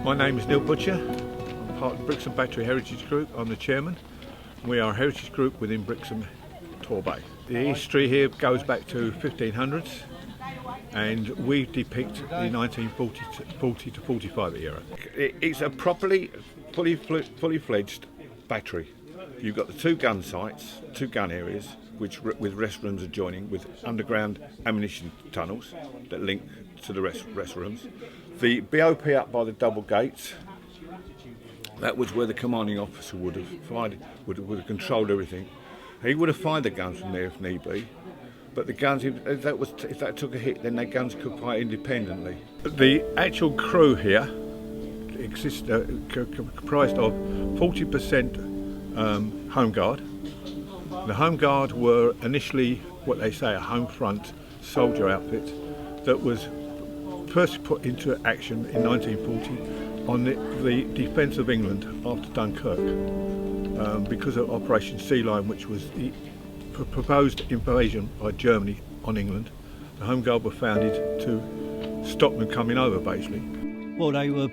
My name is Neil Butcher. I'm part of the Brixham Battery Heritage Group. I'm the chairman. We are a heritage group within Brixham, Torbay. The history here goes back to 1500s, and we depict the 1940 to 45 era. It's a fully fledged battery. You've got the two gun sites, two gun areas, with restrooms adjoining, with underground ammunition tunnels that link to the restrooms. The BOP up by the double gates, that was where the commanding officer would have controlled everything. He would have fired the guns from there if need be, but the guns, if that took a hit, then their guns could fire independently. The actual crew here exists comprised of 40% Home Guard. The Home Guard were initially what they say a home front soldier outfit that was first put into action in 1940 on the defence of England after Dunkirk because of Operation Sea Lion, which was the proposed invasion by Germany on England. The Home Guard were founded to stop them coming over, basically. Well, they were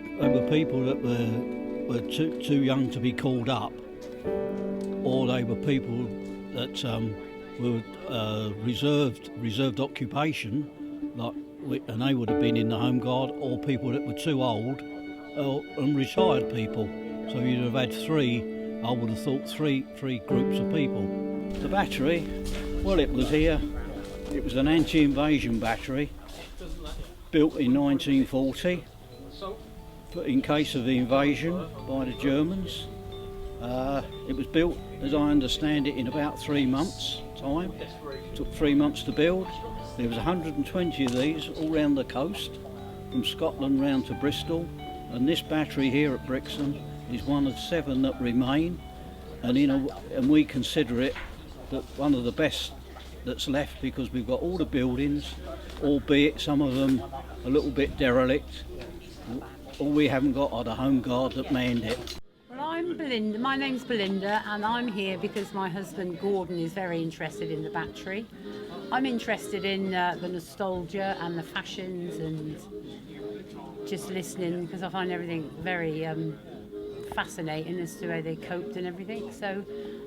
people that were too young to be called up, or they were people that were reserved occupation, and they would have been in the Home Guard, or people that were too old, and retired people. So you'd have had three, I would have thought, three groups of people. The battery, well, it was here. It was an anti-invasion battery, built in 1940, in case of the invasion by the Germans. It was built, as I understand it, in about 3 months' time. It took 3 months to build. There was 120 of these all round the coast, from Scotland round to Bristol, and this battery here at Brixham is one of 7 that remain, and we consider it that one of the best that's left, because we've got all the buildings, albeit some of them a little bit derelict. All we haven't got are the Home Guard that manned it. I'm Belinda. My name's Belinda, and I'm here because my husband Gordon is very interested in the battery. I'm interested in the nostalgia and the fashions, and just listening, because I find everything very fascinating as to how they coped and everything. So,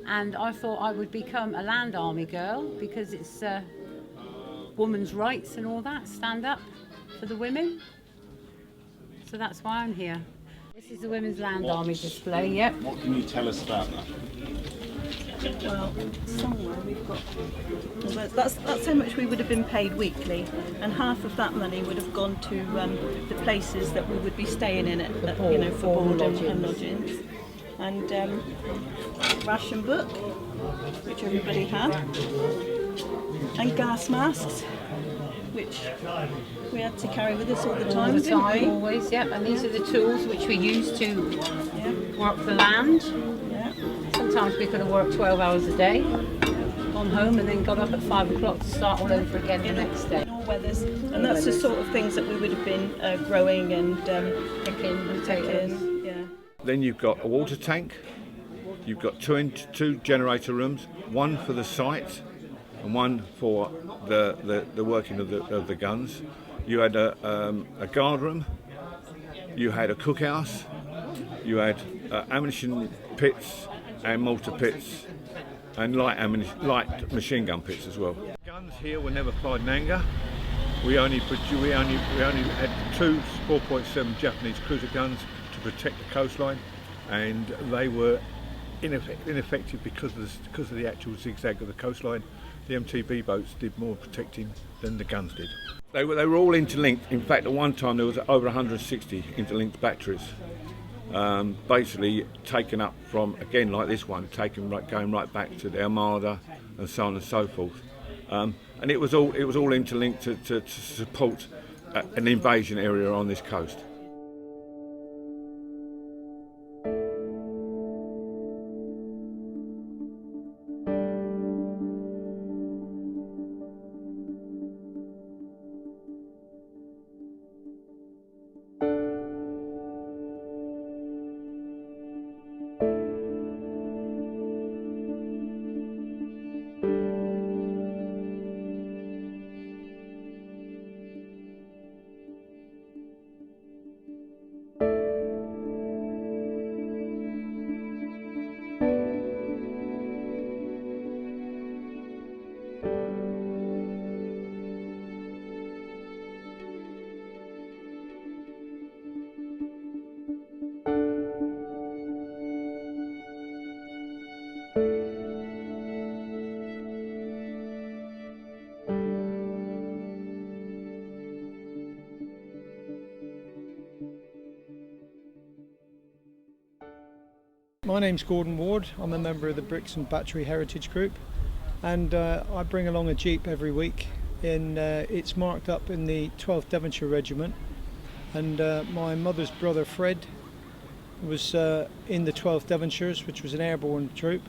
and I thought I would become a Land Army girl, because it's women's rights and all that, stand up for the women. So that's why I'm here. This is the Women's Land Army display, yep. What can you tell us about that? Well, somewhere we've got... That's how much we would have been paid weekly, and half of that money would have gone to the places that we would be staying in for board and lodgings. And ration book, which everybody had, and gas masks, which we had to carry with us all the time, didn't we? Always, yep. And these are the tools which we use to work the land. Yeah. Sometimes we could have worked 12 hours a day, gone home and then got up at 5 o'clock to start all over again the next day. In all weathers. And that's the sort of things that we would have been growing and picking and taking. Yeah. Then you've got a water tank, you've got two generator rooms, one for the site and one for the working of the guns. You had a guard room, you had a cookhouse, you had ammunition pits and mortar pits, and light machine gun pits as well. Guns here were never fired in anger. We only had 2 4.7 Japanese cruiser guns to protect the coastline, and they were ineffective because of the actual zigzag of the coastline. The MTB boats did more protecting than the guns did. They were all interlinked. In fact, at one time there was over 160 interlinked batteries, basically taken up from, again like this one, going right back to the Armada and so on and so forth. And it was all interlinked to support an invasion area on this coast. My name's Gordon Ward. I'm a member of the Brixham Battery Heritage Group, and I bring along a Jeep every week. It's marked up in the 12th Devonshire Regiment, and my mother's brother Fred was in the 12th Devonshires, which was an airborne troop,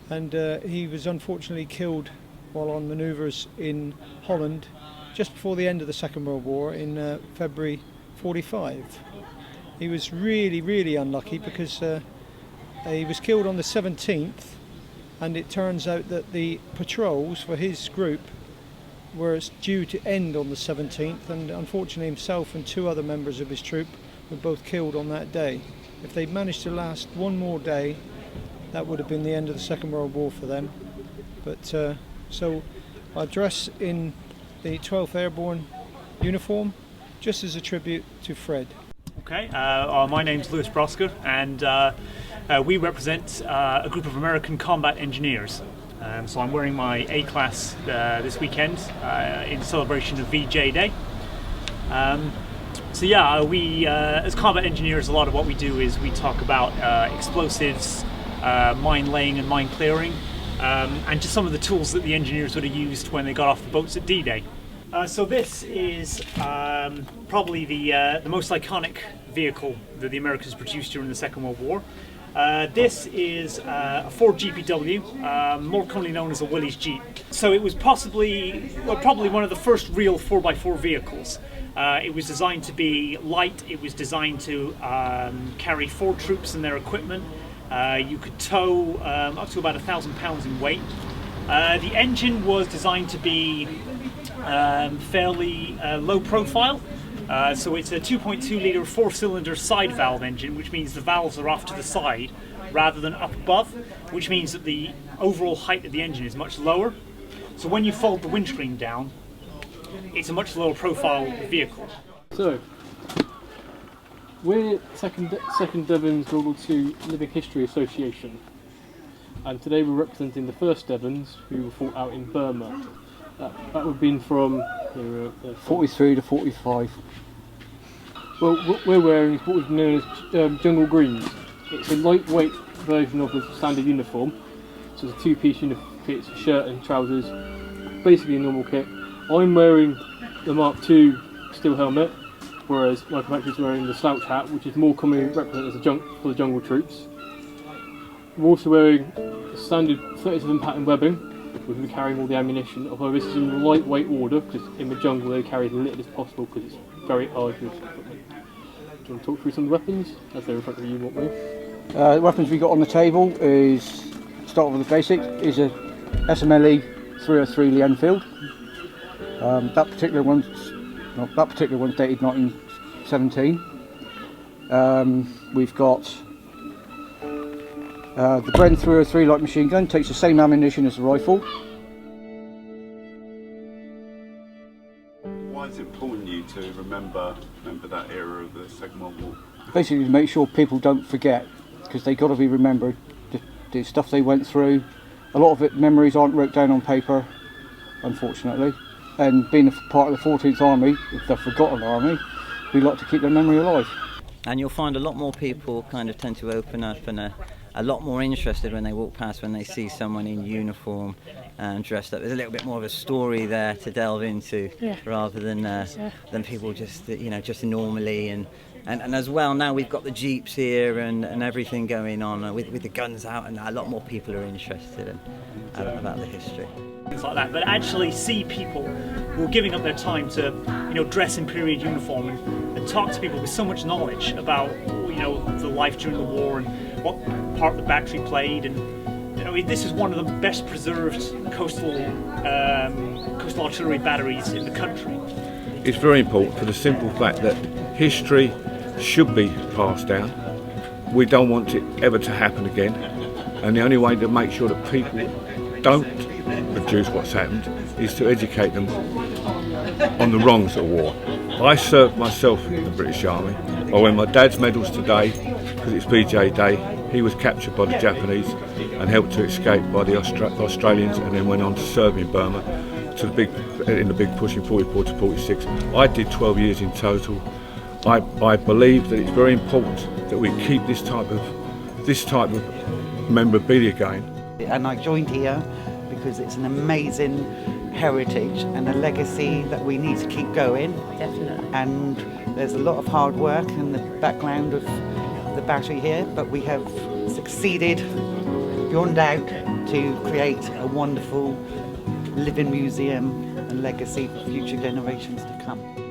and he was unfortunately killed while on manoeuvres in Holland just before the end of the Second World War in February 45. He was really unlucky because he was killed on the 17th, and it turns out that the patrols for his group were due to end on the 17th, and unfortunately himself and two other members of his troop were both killed on that day. If they'd managed to last one more day, that would have been the end of the Second World War for them. But so I dress in the 12th Airborne uniform just as a tribute to Fred. Okay, my name's Lewis Brosker, and we represent a group of American combat engineers. So I'm wearing my A-class this weekend in celebration of VJ Day. So yeah, we as combat engineers, a lot of what we do is we talk about explosives, mine laying and mine clearing, and just some of the tools that the engineers would have used when they got off the boats at D-Day. So this is probably the most iconic vehicle that the Americans produced during the Second World War. This is a Ford GPW, more commonly known as a Willys Jeep. So it was probably one of the first real 4x4 vehicles. It was designed to be light. It was designed to carry 4 troops and their equipment. You could tow up to about 1,000 pounds in weight. The engine was designed to be fairly low profile. So it's a 2.2 litre 4-cylinder side valve engine, which means the valves are off to the side rather than up above, which means that the overall height of the engine is much lower. So when you fold the windscreen down, it's a much lower profile vehicle. So, we're Second Devons World War II Living History Association, and today we're representing the 1st Devons who fought out in Burma. That would have been from 43 to 45. Well, what we're wearing is what was known as jungle greens. It's a lightweight version of the standard uniform. So it's a 2-piece uniform, it's a shirt and trousers, basically a normal kit. I'm wearing the Mark II steel helmet, whereas my compatriots wearing the slouch hat, which is more commonly represented as for the jungle troops. I'm also wearing the standard 37 pattern webbing, which will be carrying all the ammunition, although this is in lightweight order, because in the jungle they carry as little as possible because it's very arduous equipment. Do you want to talk through some of the weapons, as they're in front of you, want me? The weapons we got on the table is, start with the basics, is a SMLE 303 Lee Enfield. That particular one's dated 1917. We've got the Bren 303 light machine gun, takes the same ammunition as the rifle. Why is it important you to remember that era of the Second World War? Basically to make sure people don't forget, because they've got to be remembered, the stuff they went through. A lot of it, memories aren't wrote down on paper, unfortunately. And being a part of the 14th Army, the forgotten army, we like to keep their memory alive. And you'll find a lot more people kind of tend to open up and a lot more interested when they walk past, when they see someone in uniform and dressed up. There's a little bit more of a story there to delve into, rather than people just just normally and as well. Now we've got the Jeeps here and everything going on with the guns out, and a lot more people are interested about the history. Things like that, but actually see people who are giving up their time to dress in period uniform and talk to people with so much knowledge about the life during the war and what part the battery played. And this is one of the best preserved coastal artillery batteries in the country. It's very important for the simple fact that history should be passed down. We don't want it ever to happen again, and the only way to make sure that people don't produce what's happened is to educate them on the wrongs of war. I served myself in the British Army. I wear my dad's medals today because it's VJ Day. He was captured by the Japanese and helped to escape by the Australians, and then went on to serve in Burma in the big push in 44 to 46. I did 12 years in total. I believe that it's very important that we keep this type of this type of memorabilia again. And I joined here because it's an amazing heritage and a legacy that we need to keep going. Definitely. And there's a lot of hard work in the background of the battery here, but we have succeeded beyond doubt to create a wonderful living museum and legacy for future generations to come.